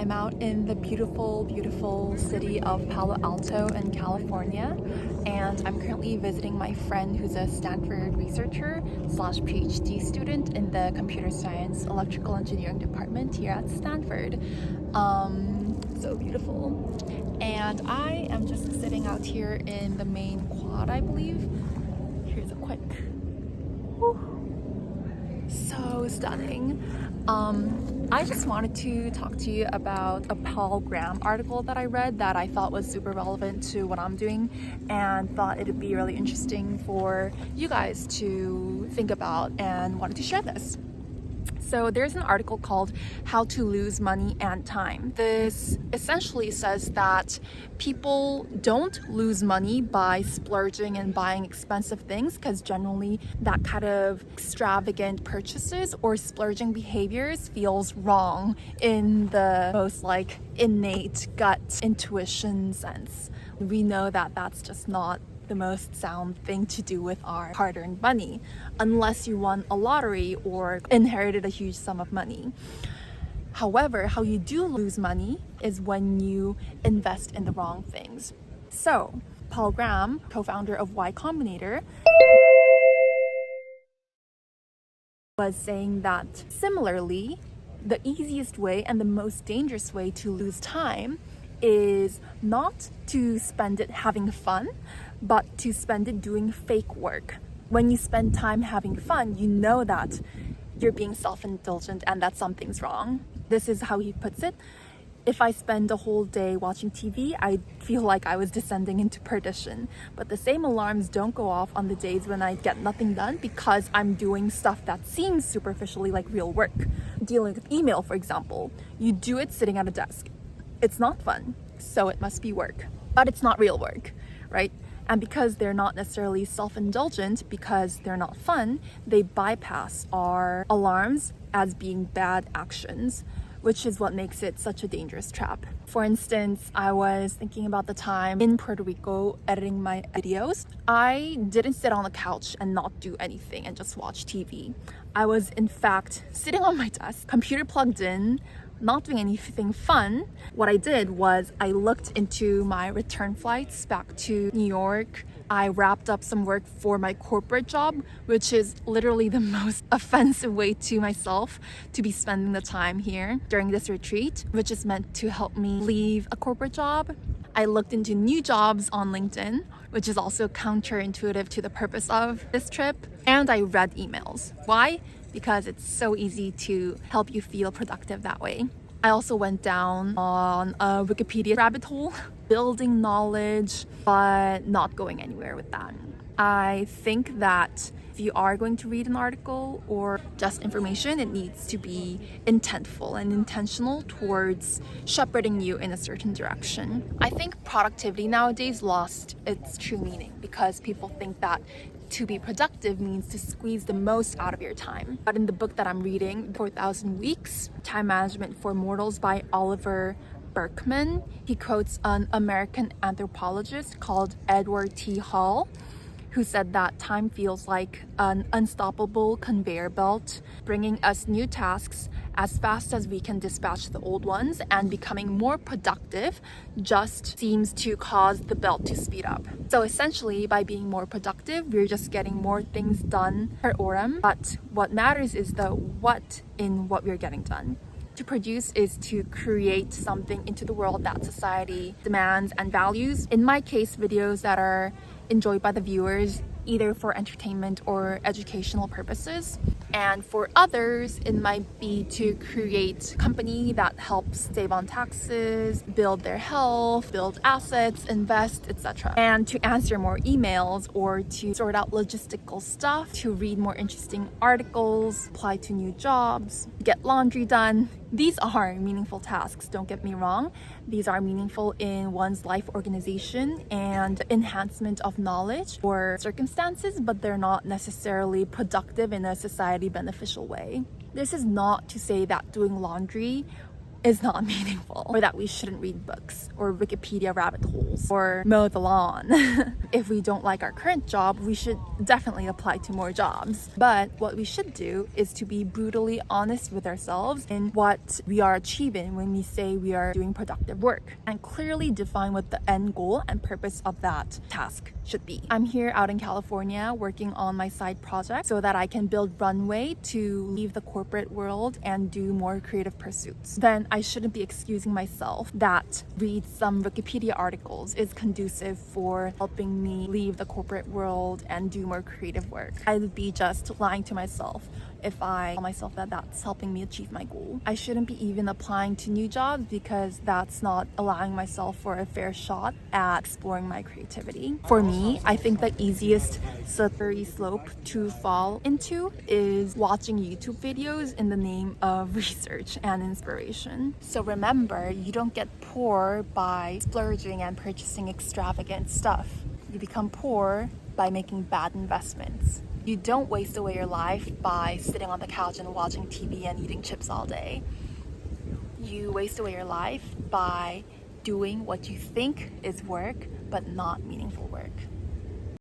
I'm out in the beautiful, beautiful city of Palo Alto in California, and I'm currently visiting my friend who's a Stanford researcher slash PhD student in the computer science electrical engineering department here at Stanford. So beautiful. And I am just sitting out here in the main quad, I believe. Here's a quick, so stunning. I just wanted to talk to you about a Paul article that I read that I thought was super relevant to what I'm doing, and thought it'd be really interesting for you guys to think about, and wanted to share this. So there's an article called How to Lose Money and Time. This essentially says that people don't lose money by splurging and buying expensive things, because generally that kind of extravagant purchases or splurging behaviors feels wrong in the most innate gut intuition sense. We know that that's just not the most sound thing to do with our hard-earned money, unless you won a lottery or inherited a huge sum of money. However, how you do lose money is when you invest in the wrong things. So, Paul Graham, co-founder of Y-Combinator, was saying that similarly, the easiest way and the most dangerous way to lose time is not to spend it having fun, but to spend it doing fake work. When you spend time having fun, you know that you're being self-indulgent and that something's wrong. This is how he puts it. If I spend a whole day watching TV, I feel like I was descending into perdition. But the same alarms don't go off on the days when I get nothing done, because I'm doing stuff that seems superficially like real work. Dealing with email, for example, you do it sitting at a desk. It's not fun, so it must be work. But it's not real work, right? And because they're not necessarily self-indulgent, because they're not fun, they bypass our alarms as being bad actions, which is what makes it such a dangerous trap. For instance, I was thinking about the time in Puerto Rico editing my videos. I didn't sit on the couch and not do anything and just watch TV. I was in fact sitting on my desk, computer plugged in, not doing anything fun. What I did was I looked into my return flights back to New York. I wrapped up some work for my corporate job, which is literally the most offensive way to myself to be spending the time here during this retreat, which is meant to help me leave a corporate job. I looked into new jobs on LinkedIn, which is also counterintuitive to the purpose of this trip. And I read emails. Why? Because it's so easy to help you feel productive that way. I also went down on a Wikipedia rabbit hole, building knowledge, but not going anywhere with that. I think that if you are going to read an article or just information, it needs to be intentful and intentional towards shepherding you in a certain direction. I think productivity nowadays lost its true meaning, because people think that to be productive means to squeeze the most out of your time. But in the book that I'm reading, 4,000 Weeks, Time Management for Mortals by Oliver Burkeman, he quotes an American anthropologist called Edward T. Hall, who said that time feels like an unstoppable conveyor belt, bringing us new tasks as fast as we can dispatch the old ones, and becoming more productive just seems to cause the belt to speed up. So essentially, by being more productive, we're just getting more things done per orem, but what matters is the what in what we're getting done. To produce is to create something into the world that society demands and values. In my case, videos that are enjoyed by the viewers, either for entertainment or educational purposes. And for others, it might be to create a company that helps save on taxes, build their health, build assets, invest, etc. And to answer more emails, or to sort out logistical stuff, to read more interesting articles, apply to new jobs, get laundry done. These are meaningful tasks, don't get me wrong. These are meaningful in one's life organization and enhancement of knowledge or circumstances, but they're not necessarily productive in a society beneficial way. This is not to say that doing laundry is not meaningful, or that we shouldn't read books or Wikipedia rabbit holes or mow the lawn. If we don't like our current job, we should definitely apply to more jobs. But what we should do is to be brutally honest with ourselves in what we are achieving when we say we are doing productive work, and clearly define what the end goal and purpose of that task should be. I'm here out in California working on my side project so that I can build runway to leave the corporate world and do more creative pursuits. Then I shouldn't be excusing myself that read some Wikipedia articles is conducive for helping me leave the corporate world and do more creative work. I would be just lying to myself if I tell myself that that's helping me achieve my goal. I shouldn't be even applying to new jobs because that's not allowing myself for a fair shot at exploring my creativity. For me, I think the easiest slippery slope to fall into is watching YouTube videos in the name of research and inspiration. So remember, you don't get poor by splurging and purchasing extravagant stuff. You become poor by making bad investments. You don't waste away your life by sitting on the couch and watching TV and eating chips all day. You waste away your life by doing what you think is work, but not meaningful work.